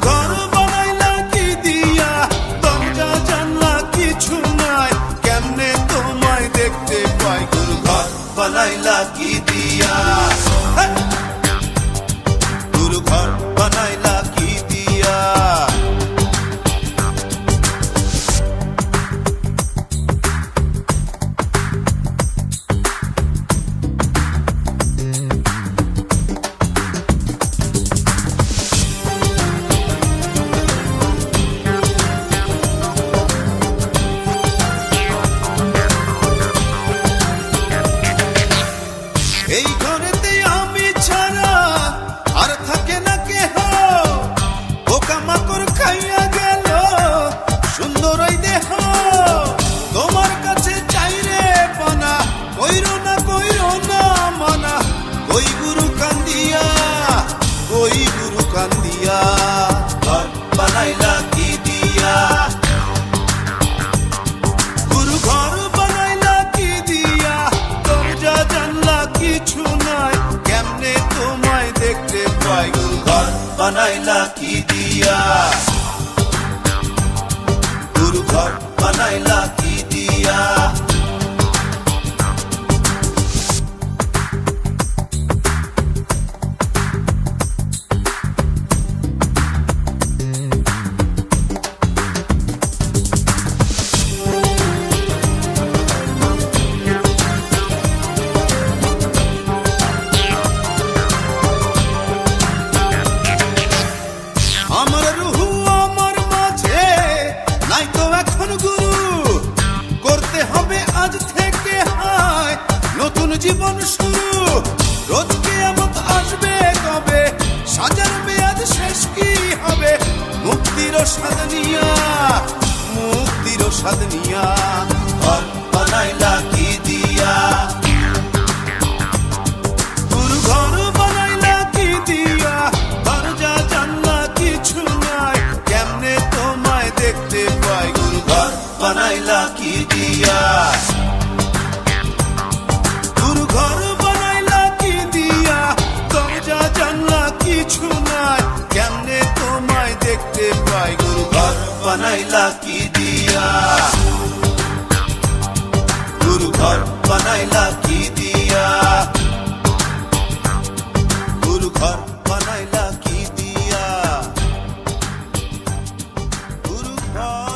ঘর বানাইলা কি দিয়া, দরজা জানলা কিছু নাই, কেমনে তোমায় দেখতে পাই। গুরু ঘর বানাইলা কি দিয়া, গুরু ঘর বানাইলা কি দিয়া। এই ঘরেতে আমি ছাড়া আর থাকে না কেহ, পোকামাকড় খাইয়া গেল সুন্দর ওই দেহ। তোমার কাছে চাই রে পানা, কইরো না মানা। ওই গুরু কান্দিয়া, ওই গুরু কান্দিয়া, ঘর বানাইলা কি দিয়া। গুরু ঘর বানাইলা কি দিয়া, দরজা জানলা কিছু নাই, কেমনে তোমায় দেখতে পাই। গুরু ঘর বানাইলা কি দিয়া, গুরু ঘর বানাইলা কি দিয়া। আমার রুহু আমার মাঝে নাই তো এখন গুরু, করতে হবে আজ থেকে হায় নতুন জীবন শুরু। রোজ কিয়ামত আসবে কবে, সাজার মেয়াদ শেষ কি হবে। মুক্তির স্বাদ নিয়া, মুক্তির স্বাদ নিয়া, ঘর বানাইলা কি দিয়া। গুরু ঘর বানাইলা কি দিয়া, দরজা জানলা কিছু নাই, কেমনে তোমায় দেখতে পাই। গুরু ঘর বানাইলা কি দিয়া, গুরু ঘর বানাইলা কি দিয়া, দরজা জানলা কিছু নাই, কেমনে তোমায় দেখতে পাই। গুরু ঘর বানাইলা কি দিয়া, গুরু ঘর বানাইলা কি দিয়া, গুরু ঘর বানাইলা কি দিয়া, গুরু ঘর।